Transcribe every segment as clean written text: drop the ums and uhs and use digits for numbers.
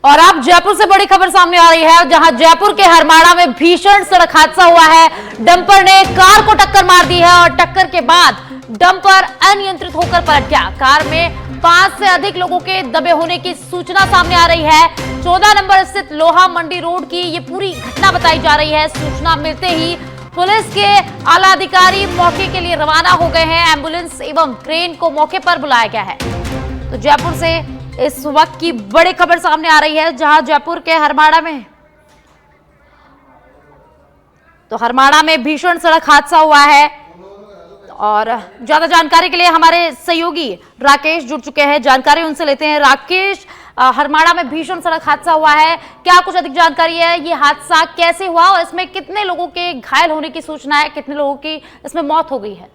और अब जयपुर से बड़ी खबर सामने आ रही है, जहां जयपुर के हरमाड़ा में भीषण सड़क हादसा हुआ है। डंपर ने कार को टक्कर मार दी है और टक्कर के बाद डंपर अनियंत्रित होकर पलट गया। कार में 5 से अधिक लोगों के दबे होने की सूचना सामने आ रही है। 14 नंबर स्थित लोहा मंडी रोड की ये पूरी घटना बताई जा रही है। सूचना मिलते ही पुलिस के आला अधिकारी मौके के लिए रवाना हो गए हैं। एम्बुलेंस एवं क्रेन को मौके पर बुलाया गया है। तो जयपुर से इस वक्त की बड़ी खबर सामने आ रही है, जहां जयपुर के हरमाड़ा में भीषण सड़क हादसा हुआ है। और ज्यादा जानकारी के लिए हमारे सहयोगी राकेश जुड़ चुके हैं, जानकारी उनसे लेते हैं। राकेश, हरमाड़ा में भीषण सड़क हादसा हुआ है, क्या कुछ अधिक जानकारी है? ये हादसा कैसे हुआ और इसमें कितने लोगों के घायल होने की सूचना है, कितने लोगों की इसमें मौत हो गई है?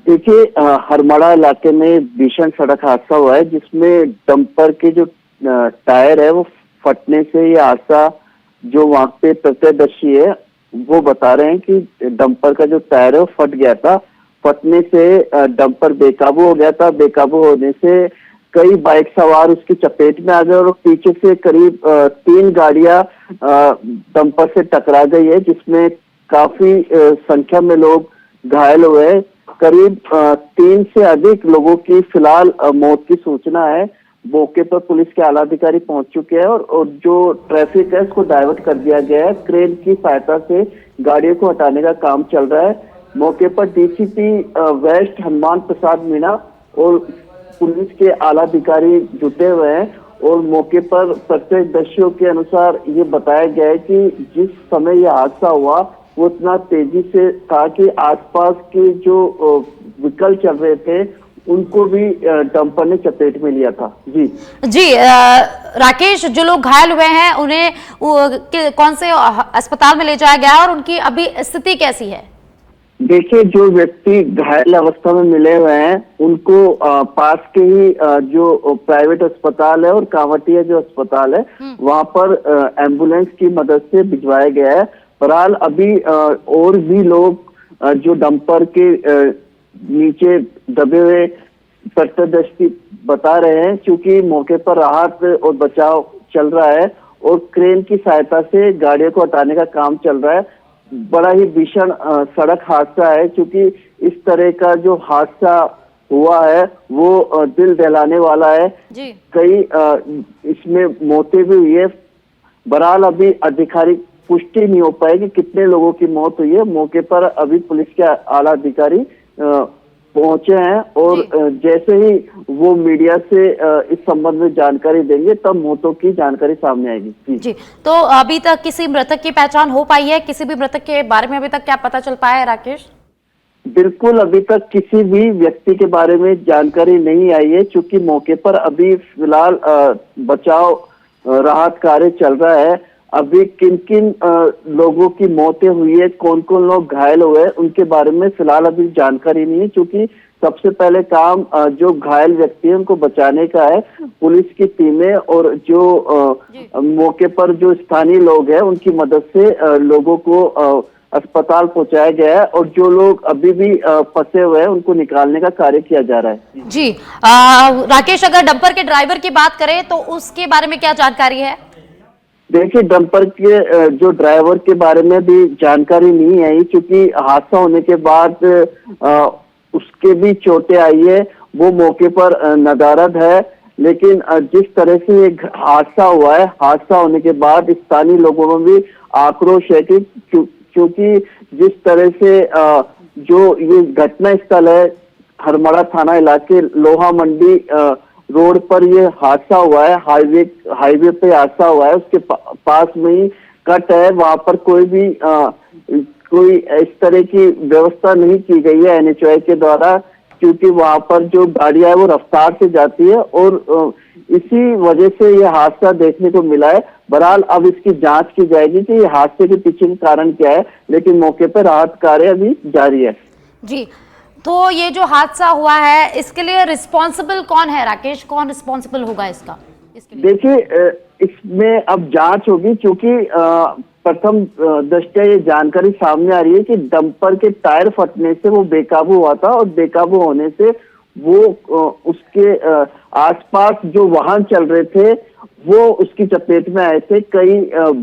देखिए, हरमाड़ा इलाके में भीषण सड़क हादसा हुआ है, जिसमें डंपर के जो टायर है वो फटने से ये हादसा, जो वहां पे प्रत्यक्षदर्शी है वो बता रहे हैं कि डंपर का जो टायर है वो फट गया था। फटने से डंपर बेकाबू हो गया था। बेकाबू होने से कई बाइक सवार उसकी चपेट में आ गए और पीछे से करीब 3 गाड़ियां डंपर से टकरा गई है, जिसमें काफी संख्या में लोग घायल हुए हैं। करीब 3 से अधिक लोगों की फिलहाल मौत की सूचना है। मौके पर पुलिस के आला अधिकारी पहुंच चुके हैं और जो ट्रैफिक है उसको डाइवर्ट कर दिया गया है। क्रेन की सहायता से गाड़ियों को हटाने का काम चल रहा है। मौके पर डीसीपी वेस्ट हनुमान प्रसाद मीणा और पुलिस के आला अधिकारी जुटे हुए हैं और मौके पर प्रत्यक्षदर्शियों के अनुसार ये बताया गया है कि जिस समय ये हादसा हुआ वो इतना तेजी से था कि आसपास के जो व्हीकल चल रहे थे उनको भी डंपर ने चपेट में लिया था। जी राकेश, जो लोग घायल हुए हैं उन्हें कौन से अस्पताल में ले जाया गया है और उनकी अभी स्थिति कैसी है? देखिए, जो व्यक्ति घायल अवस्था में मिले हुए हैं उनको पास के ही जो प्राइवेट अस्पताल है और कांवटिया जो अस्पताल है वहां पर एम्बुलेंस की मदद से भिजवाया गया है। फिलहाल अभी और भी लोग जो डंपर के नीचे दबे हुए प्रत्यक्षदर्शी बता रहे हैं, क्योंकि मौके पर राहत और बचाव चल रहा है और क्रेन की सहायता से गाड़ियों को हटाने का काम चल रहा है। बड़ा ही भीषण सड़क हादसा है, क्योंकि इस तरह का जो हादसा हुआ है वो दिल दहलाने वाला है। कई इसमें मौतें भी हुई है। बहरहाल अभी आधिकारिक पुष्टि नहीं हो पाई कि कितने लोगों की मौत हुई है। मौके पर अभी पुलिस के आला अधिकारी पहुंचे हैं और जैसे ही वो मीडिया से इस संबंध में जानकारी देंगे तब मौतों की जानकारी सामने आएगी। जी, तो अभी तक किसी मृतक की पहचान हो पाई है? किसी भी मृतक के बारे में अभी तक क्या पता चल पाया है राकेश? बिल्कुल, अभी तक किसी भी व्यक्ति के बारे में जानकारी नहीं आई है, क्योंकि मौके पर अभी फिलहाल बचाव राहत कार्य चल रहा है। अभी किन किन लोगों की मौतें हुई है, कौन कौन लोग घायल हुए, उनके बारे में फिलहाल अभी जानकारी नहीं है, क्योंकि सबसे पहले काम जो घायल व्यक्ति है उनको बचाने का है। पुलिस की टीमें और जो मौके पर जो स्थानीय लोग हैं उनकी मदद से लोगों को अस्पताल पहुंचाया गया है और जो लोग अभी भी फंसे हुए हैं उनको निकालने का कार्य किया जा रहा है। जी राकेश, अगर डंपर के ड्राइवर की बात करें तो उसके बारे में क्या जानकारी है? देखिए, डंपर के जो ड्राइवर के बारे में भी जानकारी नहीं आई, क्योंकि हादसा होने के बाद उसके भी चोटें आई है। वो मौके पर नदारद है, लेकिन जिस तरह से ये हादसा हुआ है, हादसा होने के बाद स्थानीय लोगों में भी आक्रोश है कि क्योंकि जिस तरह से जो ये घटना स्थल है हरमाड़ा थाना इलाके लोहा मंडी रोड पर ये हादसा हुआ है। हाईवे पे हादसा हुआ है, उसके पास में ही कट है। वहां पर कोई इस तरह की व्यवस्था नहीं की गई है NHAI के द्वारा, क्योंकि वहां पर जो गाड़ियां है वो रफ्तार से जाती है और इसी वजह से ये हादसा देखने को मिला है। बहरहाल अब इसकी जांच की जाएगी कि ये हादसे के पीछे का कारण क्या है, लेकिन मौके पर राहत कार्य अभी जारी है। जी, तो ये जो हादसा हुआ है इसके लिए रिस्पॉन्सिबल कौन है राकेश? कौन रिस्पॉन्सिबल होगा इसका? देखिए, इसमें अब जांच होगी, क्योंकि प्रथम दृष्टया ये जानकारी सामने आ रही है कि डंपर के टायर फटने से वो बेकाबू हुआ था और बेकाबू होने से वो उसके आसपास जो वाहन चल रहे थे वो उसकी चपेट में आए थे। कई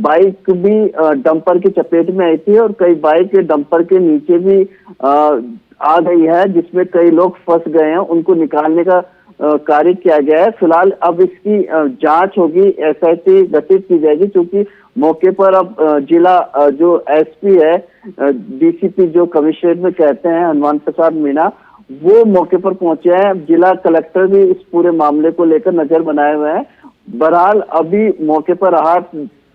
बाइक भी डंपर की चपेट में आई थी और कई बाइक डंपर के नीचे भी आ गई है, जिसमें कई लोग फंस गए हैं। उनको निकालने का कार्य किया गया है। फिलहाल अब इसकी जांच होगी, एसआईटी गठित की जाएगी, क्योंकि मौके पर अब जिला जो एसपी है, डीसीपी जो कमिश्नरेट में कहते हैं, हनुमान प्रसाद मीणा, वो मौके पर पहुंचे हैं। जिला कलेक्टर भी इस पूरे मामले को लेकर नजर बनाए हुए हैं। बहरहाल अभी मौके पर राहत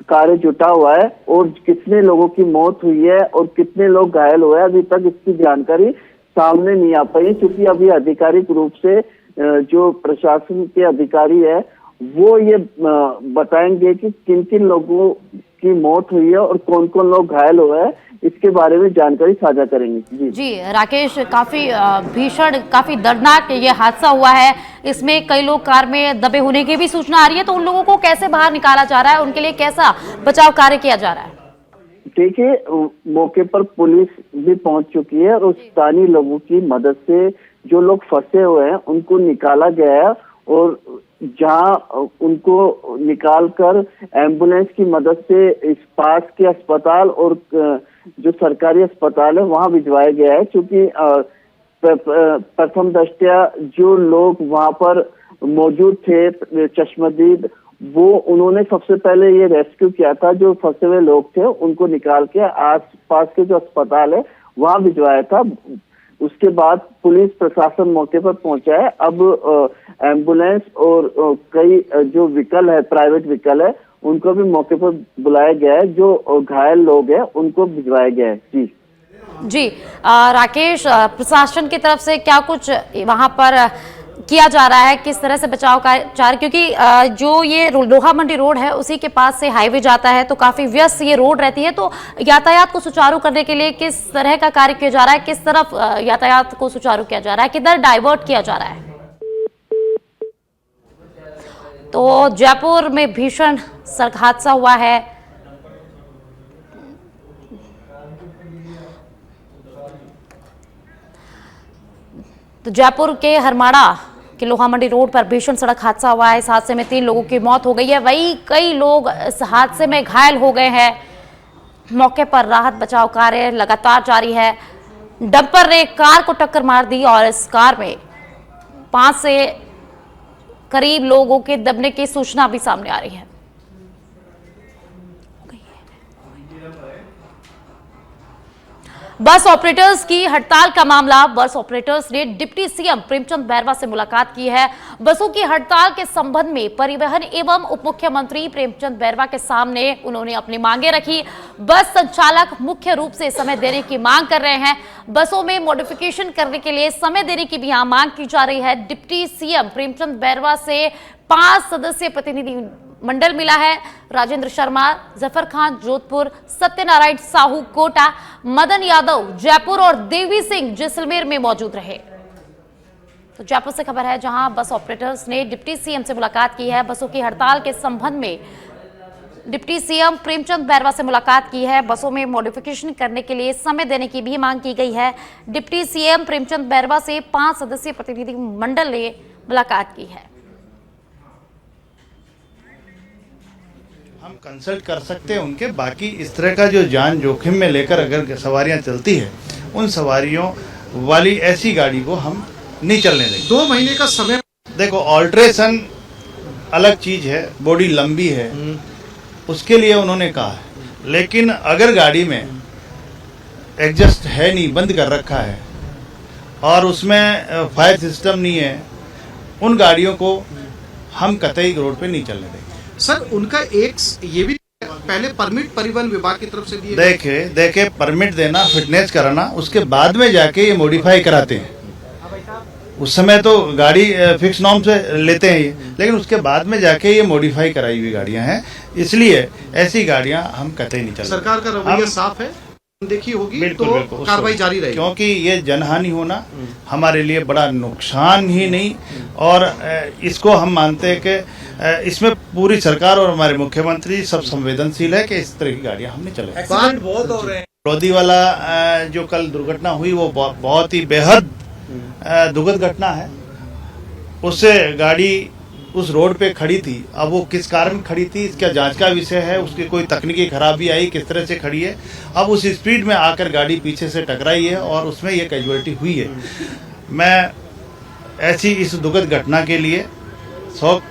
कार्य जुटा हुआ है और कितने लोगों की मौत हुई है और कितने लोग घायल हुए हैं, अभी तक इसकी जानकारी सामने नहीं आ पाई, क्योंकि अभी आधिकारिक रूप से जो प्रशासन के अधिकारी है वो ये बताएंगे कि किन किन लोगों की मौत हुई है और कौन कौन लोग घायल हुए हैं, इसके बारे में जानकारी साझा करेंगे। जी राकेश, काफी भीषण, काफी दर्दनाक ये हादसा हुआ है। इसमें कई लोग कार में दबे होने की भी सूचना आ रही है, तो उन लोगों को कैसे बाहर निकाला जा रहा है, उनके लिए कैसा बचाव कार्य किया जा रहा है? देखिए, मौके पर पुलिस भी पहुंच चुकी है और स्थानीय लोगों की मदद से जो लोग फंसे हुए हैं उनको निकाला गया है और जहां उनको निकालकर एम्बुलेंस की मदद से इस पास के अस्पताल और जो सरकारी अस्पताल है वहां भिजवाया गया है। क्योंकि प्रथम दृष्टया जो लोग वहां पर मौजूद थे, चश्मदीद, वो उन्होंने सबसे पहले ये रेस्क्यू किया था। जो फंसे हुए लोग थे उनको निकाल के आस पास के जो अस्पताल है वहां भिजवाया था। उसके बाद पुलिस प्रशासन मौके पर पहुंचा है। अब एम्बुलेंस और कई जो व्हीकल है, प्राइवेट व्हीकल है, उनको भी मौके पर बुलाया गया है। जो घायल लोग हैं उनको भिजवाया गया है। जी राकेश, प्रशासन की तरफ से क्या कुछ वहां पर किया जा रहा है, किस तरह से बचाव कार्य, क्योंकि जो ये लोहा मंडी रोड है उसी के पास से हाईवे जाता है, तो काफी व्यस्त ये रोड रहती है, तो यातायात को सुचारू करने के लिए किस तरह का कार्य किया जा रहा है, किस तरफ यातायात को सुचारू किया जा रहा है, किधर डाइवर्ट किया जा रहा है? तो जयपुर में भीषण सड़क हादसा हुआ है। तो जयपुर के हरमाड़ा के लोहा मंडी रोड पर भीषण सड़क हादसा हुआ है। इस हादसे में 3 लोगों की मौत हो गई है, वहीं कई लोग इस हादसे में घायल हो गए हैं। मौके पर राहत बचाव कार्य लगातार जारी है। डंपर ने कार को टक्कर मार दी और इस कार में 5 से करीब लोगों के दबने की सूचना भी सामने आ रही है। बस ऑपरेटर्स की हड़ताल का मामला। बस ऑपरेटर्स ने डिप्टी सीएम प्रेमचंद बैरवा से मुलाकात की है। बसों की हड़ताल के संबंध में परिवहन एवं उप मुख्यमंत्री प्रेमचंद बैरवा के सामने उन्होंने अपनी मांगे रखी। बस संचालक मुख्य रूप से समय देने की मांग कर रहे हैं। बसों में मॉडिफिकेशन करने के लिए समय देने की भी यहां मांग की जा रही है। डिप्टी सीएम प्रेमचंद बैरवा से 5 सदस्यीय प्रतिनिधि मंडल मिला है। राजेंद्र शर्मा, जफर खान जोधपुर, सत्यनारायण साहू कोटा, मदन यादव जयपुर और देवी सिंह जैसलमेर में मौजूद रहे। तो जयपुर से खबर है, जहां बस ऑपरेटर्स ने डिप्टी सीएम से मुलाकात की है। बसों की हड़ताल के संबंध में डिप्टी सीएम प्रेमचंद बैरवा से मुलाकात की है। बसों में मॉडिफिकेशन करने के लिए समय देने की भी मांग की गई है। डिप्टी सीएम प्रेमचंद बैरवा से 5 सदस्यीय प्रतिनिधि मंडल ने मुलाकात की है। हम कंसल्ट कर सकते हैं उनके, बाकी इस तरह का जो जान जोखिम में लेकर अगर सवारियां चलती है, उन सवारियों वाली ऐसी गाड़ी को हम नहीं चलने देंगे। 2 महीने का समय। देखो, ऑल्ट्रेशन अलग चीज है, बॉडी लंबी है, उसके लिए उन्होंने कहा है। लेकिन अगर गाड़ी में एडजस्ट है नहीं, बंद कर रखा है और उसमें फायर सिस्टम नहीं है, उन गाड़ियों को हम कतई रोड पे नहीं चलने देंगे। सर, उनका एक ये भी पहले परमिट परिवहन विभाग की तरफ से दिए। देखे परमिट देना, फिटनेस कराना, उसके बाद में जाके ये मॉडिफाई कराते हैं। उस समय तो गाड़ी फिक्स नॉर्म से लेते हैं ये, लेकिन उसके बाद में जाके ये मॉडिफाई कराई हुई गाड़ियां हैं, इसलिए ऐसी गाड़ियां हम कतई नहीं चलते। सरकार का रवैया साफ है, देखी होगी, बिल्कुल, तो बिल्कुल, कार्रवाई जारी रहेगी, क्योंकि ये जनहानि होना हमारे लिए बड़ा नुकसान ही नहीं, और इसको हम मानते हैं कि इसमें पूरी सरकार और हमारे मुख्यमंत्री सब संवेदनशील है कि इस तरह की गाड़ियां हम नहीं चले। एक्सीडेंट बहुत हो रहे हैं। लोधी वाला जो कल दुर्घटना हुई वो बहुत ही बेहद दुखद घटना है। उससे गाड़ी उस रोड पे खड़ी थी। अब वो किस कारण खड़ी थी इसका जांच का विषय है, उसकी कोई तकनीकी खराबी आई, किस तरह से खड़ी है। अब उस स्पीड में आकर गाड़ी पीछे से टकराई है और उसमें ये कैजुअलिटी हुई है। मैं ऐसी इस दुखद घटना के लिए शोक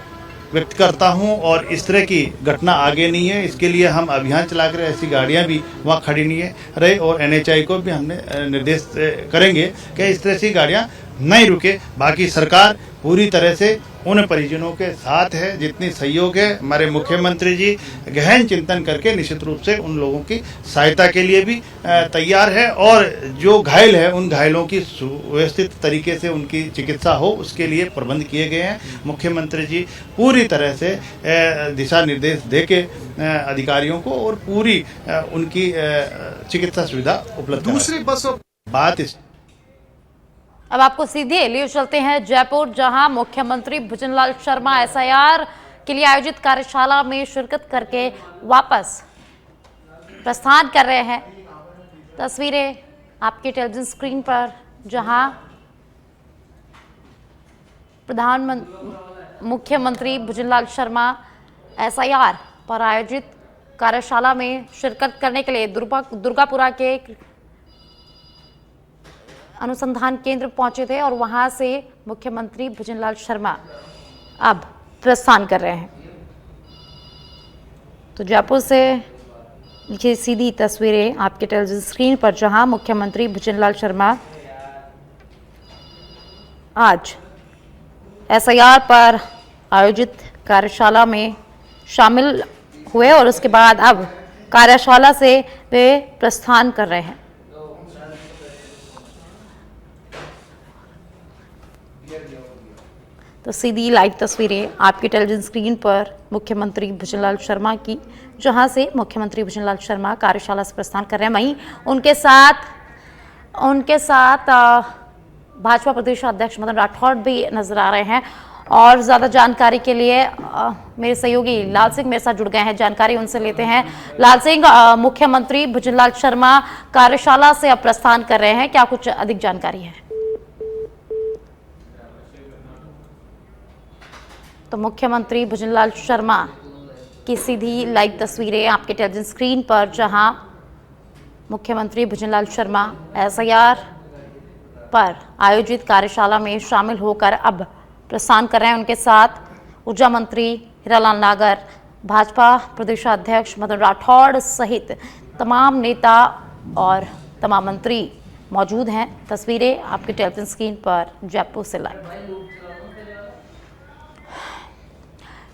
व्यक्त करता हूं और इस तरह की घटना आगे नहीं है, इसके लिए हम अभियान चलाकर ऐसी गाड़ियां भी वहां खड़ी नहीं है रहे और NHAI को भी हमने निर्देश करेंगे कि इस तरह से गाड़ियां नहीं रुके। बाकी सरकार पूरी तरह से उन परिजनों के साथ है, जितनी सहयोग है हमारे मुख्यमंत्री जी गहन चिंतन करके निश्चित रूप से उन लोगों की सहायता के लिए भी तैयार है और जो घायल है उन घायलों की सुव्यवस्थित तरीके से उनकी चिकित्सा हो उसके लिए प्रबंध किए गए हैं। मुख्यमंत्री जी पूरी तरह से दिशा निर्देश देके अधिकारियों को और पूरी उनकी चिकित्सा सुविधा उपलब्ध दूसरी बस और बात इस अब आपको सीधे लिए चलते हैं जयपुर, जहां मुख्यमंत्री भुजनलाल शर्मा SIR के लिए आयोजित कार्यशाला में शिरकत करके वापस प्रस्थान कर रहे हैं। तस्वीरें आपके टेलीविजन स्क्रीन पर, जहां मुख्यमंत्री भुजनलाल शर्मा SIR पर आयोजित कार्यशाला में शिरकत करने के लिए दुर्गापुरा के अनुसंधान केंद्र पहुंचे थे और वहां से मुख्यमंत्री भुजनलाल शर्मा अब प्रस्थान कर रहे हैं। तो जयपुर से ये सीधी तस्वीरें आपके टेलीविजन स्क्रीन पर, जहां मुख्यमंत्री भुजनलाल शर्मा आज SIR पर आयोजित कार्यशाला में शामिल हुए और उसके बाद अब कार्यशाला से वे प्रस्थान कर रहे हैं। तो सीधी लाइव तस्वीरें आपकी टेलीविजन स्क्रीन पर मुख्यमंत्री भुजनलाल शर्मा की, जहां से मुख्यमंत्री भुजनलाल शर्मा कार्यशाला से प्रस्थान कर रहे हैं। वहीं उनके साथ भाजपा प्रदेश अध्यक्ष मदन राठौड़ भी नजर आ रहे हैं और ज़्यादा जानकारी के लिए मेरे सहयोगी लाल सिंह मेरे साथ जुड़ गए हैं। जानकारी उनसे लेते हैं। लाल सिंह, मुख्यमंत्री भुजनलाल शर्मा कार्यशाला से अब प्रस्थान कर रहे हैं, क्या कुछ अधिक जानकारी है? तो मुख्यमंत्री भुजनलाल शर्मा की सीधी लाइव तस्वीरें आपके टेलीविजन स्क्रीन पर, जहां मुख्यमंत्री भुजनलाल शर्मा SIR पर आयोजित कार्यशाला में शामिल होकर अब प्रस्थान कर रहे हैं। उनके साथ ऊर्जा मंत्री हीरालाल नागर, भाजपा प्रदेशाध्यक्ष मदन राठौड़ सहित तमाम नेता और तमाम मंत्री मौजूद हैं। तस्वीरें आपके टेलीविजन स्क्रीन पर जयपुर से लाइव।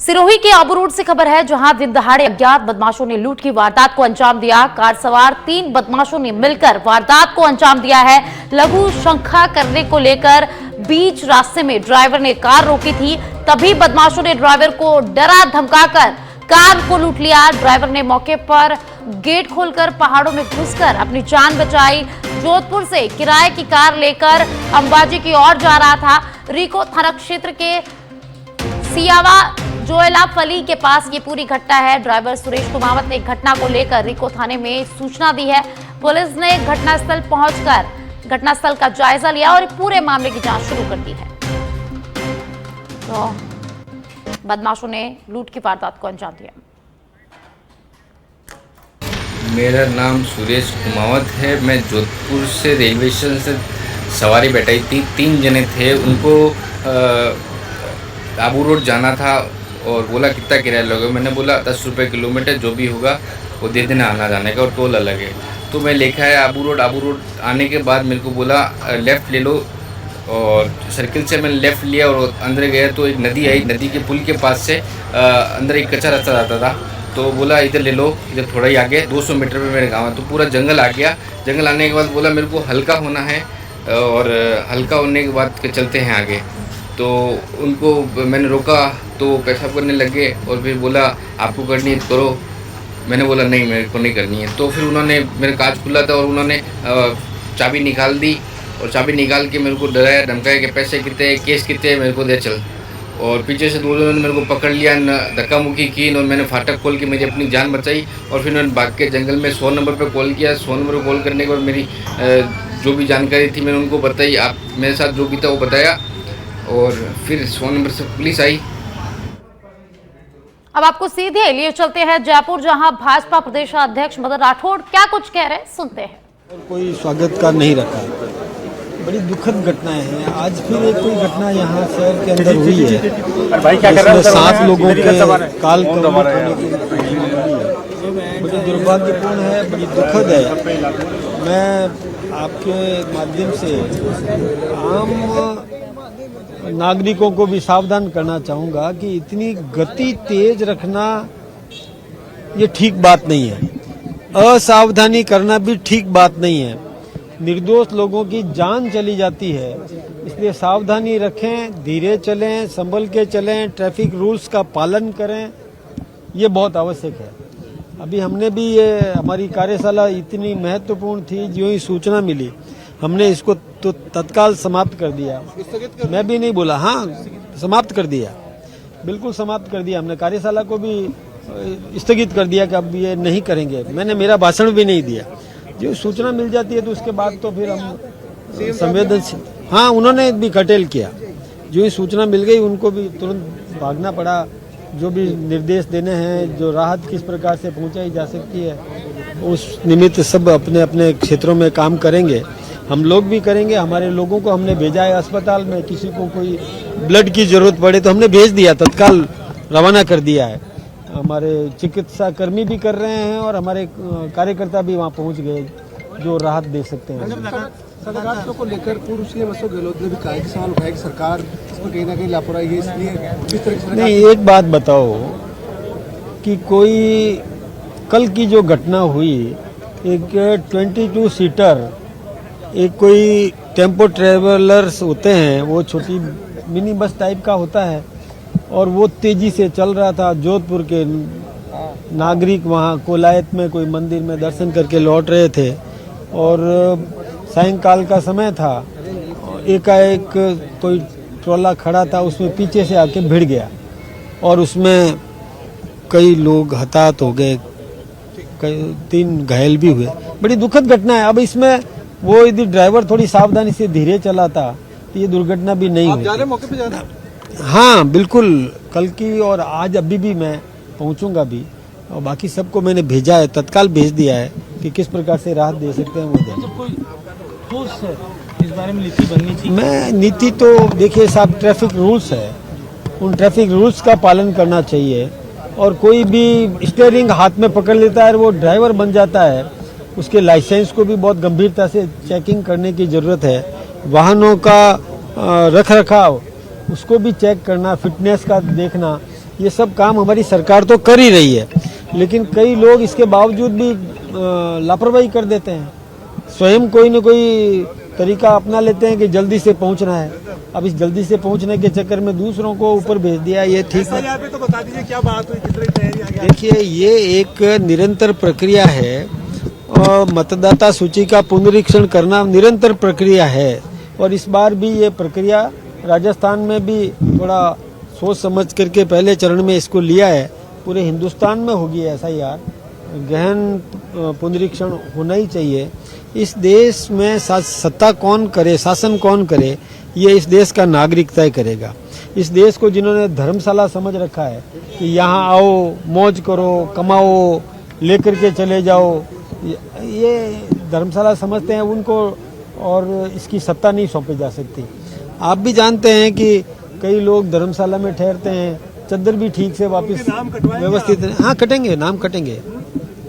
सिरोही के आबू रोड से खबर है, जहां दिन दहाड़े अज्ञात बदमाशों ने लूट की वारदात को अंजाम दिया। कार सवार 3 बदमाशों ने मिलकर वारदात को अंजाम दिया है। लघु शंखा करने को लेकर बीच रास्ते में ड्राइवर ने कार रोकी थी, तभी बदमाशों ने ड्राइवर को डरा धमकाकर कार को लूट लिया। ड्राइवर ने मौके पर गेट खोलकर पहाड़ों में घुसकर अपनी जान बचाई। जोधपुर से किराए की कार लेकर अंबाजी की ओर जा रहा था। रिको थाना क्षेत्र के सियावा जोएला फली के पास ये पूरी घटना है। ड्राइवर सुरेश कुमावत ने घटना को लेकर रिको थाने में सूचना दी है। पुलिस ने घटनास्थल पहुंचकर घटनास्थल का जायजा लिया और पूरे मामले की जांच शुरू कर दी है। तो बदमाशों ने लूट की वारदात को अंजाम दिया। मेरा नाम सुरेश कुमावत है। मैं जोधपुर से रेलवे स्टेशन से सवारी बैठाई थी। 3 जने थे, उनको आबू रोड जाना था और बोला कितना किराया लोगे। मैंने बोला 10 रुपये किलोमीटर, जो भी होगा वो दे देना आना जाने का और टोल अलग है। तो मैं लेकर आया आबू रोड आने के बाद मेरे को बोला लेफ़्ट ले लो और सर्किल से मैंने लेफ़्ट लिया और अंदर गया तो एक नदी आई। नदी के पुल के पास से अंदर एक कच्चा रास्ता जाता था, तो बोला इधर ले लो, इधर थोड़ा ही आगे 200 मीटर पे मेरे गाँव है। तो पूरा जंगल आ गया। जंगल आने के बाद बोला मेरे को हल्का होना है और हल्का होने के बाद चलते हैं आगे। तो उनको मैंने रोका तो पेशाब करने लगे और फिर बोला आपको करनी है करो। मैंने बोला नहीं, मेरे को नहीं करनी है। तो फिर उन्होंने, मेरा कांच खुला था और उन्होंने चाबी निकाल दी और चाबी निकाल के मेरे को डराया धमकाया कि पैसे कितने, केस कितने, मेरे को दे चल। और पीछे से 2 लोगों ने मेरे को पकड़ लिया, धक्का मुक्की की और मैंने फाटक खोल के मेरी अपनी जान बचाई। और फिर मैंने भाग के जंगल में 100 नंबर पर कॉल किया। 100 नंबर पर कॉल करने के बाद मेरी जो भी जानकारी थी मैंने उनको बताई। आप मेरे साथ जो भी था वो बताया और फिर 100 नंबर से पुलिस आई। अब आपको सीधे लिए चलते हैं जयपुर, जहां भाजपा प्रदेश अध्यक्ष मदन राठौड़ क्या कुछ कह रहे हैं, सुनते हैं। और कोई स्वागत का नहीं रखा। बड़ी दुखद घटनाएं हैं। आज फिर एक कोई घटना यहाँ शहर के अंदर हुई है जिसमें 7 लोगों के काल बड़ी दुर्भाग्यपूर्ण है, बड़ी दुखद है। मैं आपके माध्यम से आम नागरिकों को भी सावधान करना चाहूँगा कि इतनी गति तेज रखना ये ठीक बात नहीं है। असावधानी करना भी ठीक बात नहीं है। निर्दोष लोगों की जान चली जाती है, इसलिए सावधानी रखें, धीरे चलें, संभल के चलें, ट्रैफिक रूल्स का पालन करें, ये बहुत आवश्यक है। अभी हमने भी ये हमारी कार्यशाला इतनी महत्वपूर्ण थी, जो ही सूचना मिली हमने इसको तो तत्काल समाप्त कर दिया। मैं भी नहीं बोला, हाँ समाप्त कर दिया, बिल्कुल समाप्त कर दिया। हमने कार्यशाला को भी स्थगित कर दिया कि अब ये नहीं करेंगे। मैंने मेरा भाषण भी नहीं दिया। जो सूचना मिल जाती है तो उसके बाद तो फिर हम संवेदनशील, हाँ उन्होंने भी कर्टेल किया। जो ही सूचना मिल गई उनको भी तुरंत भागना पड़ा। जो भी निर्देश देने हैं, जो राहत किस प्रकार से पहुंचाई जा सकती है, उस निमित्त सब अपने अपने क्षेत्रों में काम करेंगे। हम लोग भी करेंगे। हमारे लोगों को हमने भेजा है अस्पताल में, किसी को कोई ब्लड की जरूरत पड़े तो हमने भेज दिया, तत्काल रवाना कर दिया है। हमारे चिकित्सा कर्मी भी कर रहे हैं और हमारे कार्यकर्ता भी वहाँ पहुँच गए जो राहत दे सकते हैं। सदस्यों को लेकर पूर्व सीएम अशोक गहलोत ने भी कहा कि सवाल उठाया कि सरकार इसमें कहीं ना कहीं लापरवाही है, इसलिए किस तरह से नहीं। एक बात बताओ कि कोई कल की जो घटना हुई, एक 22 सीटर एक कोई टेम्पो ट्रेवलर्स होते हैं, वो छोटी मिनी बस टाइप का होता है, और वो तेजी से चल रहा था। जोधपुर के नागरिक वहाँ कोलायत में कोई मंदिर में दर्शन करके लौट रहे थे और सायंकाल का समय था। एकाएक कोई ट्रोला खड़ा था, उसमें पीछे से आके भिड़ गया और उसमें कई लोग हताहत हो गए, 3 घायल भी हुए। बड़ी दुखद घटना है। अब इसमें वो यदि ड्राइवर थोड़ी सावधानी से धीरे चलाता तो ये दुर्घटना भी नहीं हुई। मौके पे जाना? हाँ बिल्कुल, कल की और आज अभी भी मैं पहुंचूंगा भी, और बाकी सबको मैंने भेजा है, तत्काल भेज दिया है कि किस प्रकार से राहत दे सकते हैं वो दें। इस बारे में नीति बननी चाहिए। मैं नीति तो देखिए साहब, ट्रैफिक रूल्स है, उन ट्रैफिक रूल्स का पालन करना चाहिए। और कोई भी स्टीयरिंग हाथ में पकड़ लेता है और वो ड्राइवर बन जाता है, उसके लाइसेंस को भी बहुत गंभीरता से चेकिंग करने की ज़रूरत है। वाहनों का रख रखाव उसको भी चेक करना, फिटनेस का देखना, ये सब काम हमारी सरकार तो कर ही रही है। लेकिन कई लोग इसके बावजूद भी लापरवाही कर देते हैं, स्वयं कोई न कोई तरीका अपना लेते हैं कि जल्दी से पहुंचना है। अब इस जल्दी से पहुंचने के चक्कर में दूसरों को ऊपर भेज दिया, ये ठीक है? तो बता दीजिए क्या बात हुई, किस तरह की तैयारी आगे? देखिए, ये एक निरंतर प्रक्रिया है और मतदाता सूची का पुनरीक्षण करना निरंतर प्रक्रिया है। और इस बार भी ये प्रक्रिया राजस्थान में भी थोड़ा सोच समझ करके पहले चरण में इसको लिया है। पूरे हिंदुस्तान में होगी एसआईआर, गहन पुनरीक्षण होना ही चाहिए। इस देश में सत्ता कौन करे, शासन कौन करे, ये इस देश का नागरिक तय करेगा। इस देश को जिन्होंने धर्मशाला समझ रखा है कि यहाँ आओ, मौज करो, कमाओ, लेकर के चले जाओ, ये धर्मशाला समझते हैं उनको, और इसकी सत्ता नहीं सौंपी जा सकती। आप भी जानते हैं कि कई लोग धर्मशाला में ठहरते हैं, चद्दर भी ठीक से वापस व्यवस्थित, हाँ कटेंगे, नाम कटेंगे,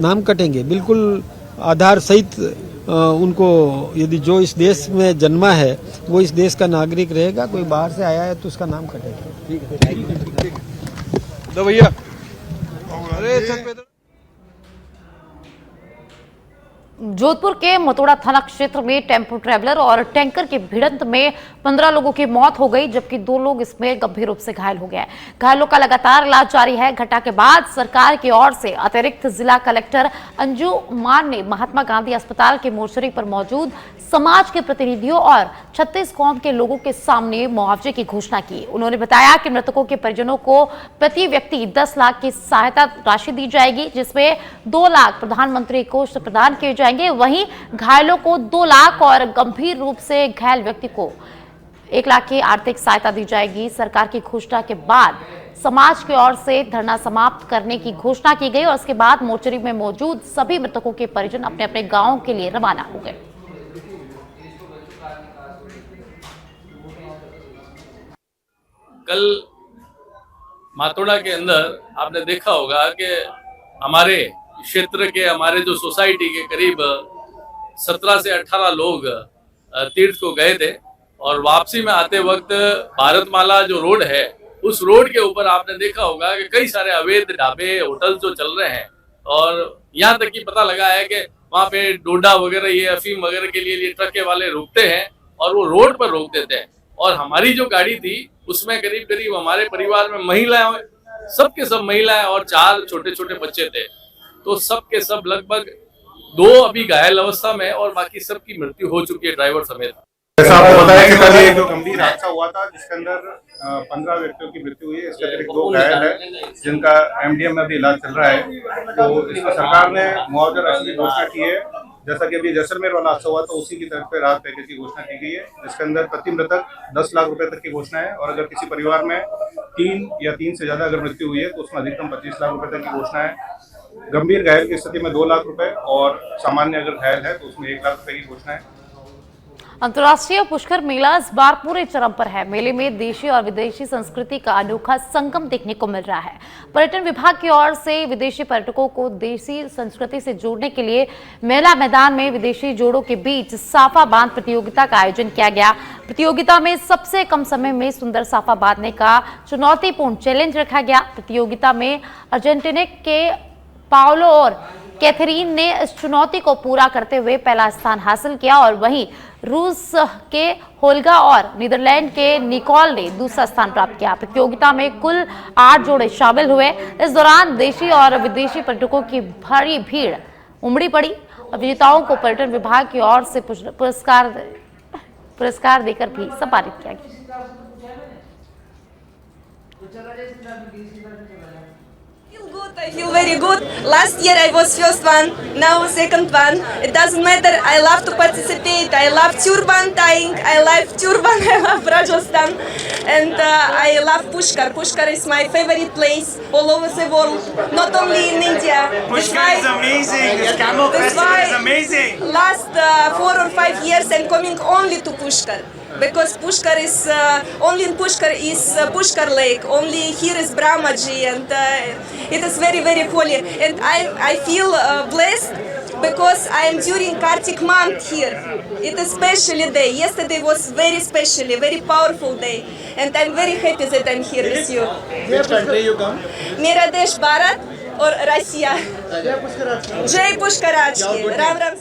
नाम कटेंगे बिल्कुल आधार सहित। उनको यदि जो इस देश में जन्मा है वो इस देश का नागरिक रहेगा, कोई बाहर से आया है तो उसका नाम कटेगा। दो भैया, अरे चल जोधपुर के मतोड़ा थाना क्षेत्र में टेम्पो ट्रैवलर और टैंकर की भिड़ंत में 15 लोगों की मौत हो गई, जबकि 2 लोग इसमें गंभीर रूप से घायल हो गए। घायलों का लगातार इलाज जारी है। घटना के बाद सरकार की ओर से अतिरिक्त जिला कलेक्टर अंजू मान ने महात्मा गांधी अस्पताल के मोर्चरी पर मौजूद समाज के प्रतिनिधियों और 36 कौम के लोगों के सामने मुआवजे की घोषणा की। उन्होंने बताया कि मृतकों के परिजनों को प्रति व्यक्ति 10 लाख की सहायता राशि दी जाएगी, जिसमें 2 लाख प्रधानमंत्री कोष से प्रदान किए जाएंगे। वहीं घायलों को 2 लाख और गंभीर रूप से घायल व्यक्ति को 1 लाख की आर्थिक सहायता दी जाएगी। सरकार की घोषणा के बाद समाज की ओर से धरना समाप्त करने की घोषणा की गई और उसके बाद मोर्चरी में मौजूद सभी मृतकों के परिजन अपने अपने गांवों के लिए रवाना हो गए। कल मातोड़ा के अंदर आपने देखा होगा कि हमारे क्षेत्र के, हमारे जो सोसाइटी के करीब 17 से 18 लोग तीर्थ को गए थे और वापसी में आते वक्त भारतमाला जो रोड है, उस रोड के ऊपर आपने देखा होगा कि कई सारे अवैध ढाबे, होटल जो चल रहे हैं और यहाँ तक कि पता लगा है कि वहाँ पे डोडा वगैरह, ये अफीम वगैरह के लिए ट्रक के वाले रुकते हैं और वो रोड पर रोक देते हैं। और हमारी जो गाड़ी थी उसमें करीब करीब हमारे परिवार में महिलाएं, सब के सब महिलाएं और 4 छोटे छोटे बच्चे थे। तो सब के सब लगभग 2 अभी घायल अवस्था में और बाकी सबकी मृत्यु हो चुकी है, ड्राइवर समेत। जैसा आपको बताया कि कल एक जो गंभीर हादसा हुआ था जिसके अंदर 15 व्यक्तियों की मृत्यु हुई है, इसके अतिरिक्त 2 घायल है जिनका एमडीएम में अभी इलाज चल रहा है। तो इसमें सरकार ने मुआवजा राशि की घोषणा की है। जैसा कि अभी जैसलमेर वाला हादसा हुआ तो उसी की तरफ पे राहत पैकेज की घोषणा की गई है, जिसके अंदर प्रति मृतक 10 लाख रुपए तक की घोषणा है और अगर किसी परिवार में 3 या 3 से ज्यादा अगर मृत्यु हुई है तो उसमें अधिकतम 25 लाख रुपए तक की घोषणा है। गंभीर घायल की स्थिति में 2 लाख रुपए और सामान्य अगर घायल है तो उसमें 1 लाख रुपए की घोषणा है। अंतर्राष्ट्रीय पुष्कर मेला इस बार पूरे चरम पर है। मेले में देशी और विदेशी संस्कृति का अनोखा संगम देखने को मिल रहा है। पर्यटन विभाग की ओर से विदेशी पर्यटकों को देसी संस्कृति से जोड़ने के लिए मेला मैदान में विदेशी जोड़ों के बीच साफा बांध प्रतियोगिता का आयोजन किया गया। प्रतियोगिता में सबसे कम समय में सुंदर साफा बांधने का चुनौतीपूर्ण चैलेंज रखा गया। प्रतियोगिता में अर्जेंटीना के पाओलो और कैथरीन ने इस चुनौती को पूरा करते हुए पहला स्थान हासिल किया और वहीं रूस के होल्गा और नीदरलैंड के निकोल ने दूसरा स्थान प्राप्त किया। प्रतियोगिता में कुल 8 जोड़े शामिल हुए। इस दौरान देशी और विदेशी पर्यटकों की भारी भीड़ उमड़ी पड़ी। विजेताओं को पर्यटन विभाग की ओर से पुरस्कार देकर भी सम्मानित किया गया। I feel very good. Last year I was first one, now second one. It doesn't matter. I love to participate. I love turban tying. I love turban. I love Rajasthan, and I love Pushkar. Pushkar is my favorite place all over the world, not only in India. Pushkar is amazing. This camel festival is amazing. Last 4 or 5 years I'm coming only to Pushkar. Because Pushkar is only in Pushkar is Pushkar Lake. Only here is Brahmaji, and it is very very holy. And I feel blessed because I am during Kartik month here. It is special day. Yesterday was very special, very powerful day, and I'm very happy that I'm here with you. Which country you come? मेरा देश भारत और रसिया। जय पुष्कराज की। राम राम।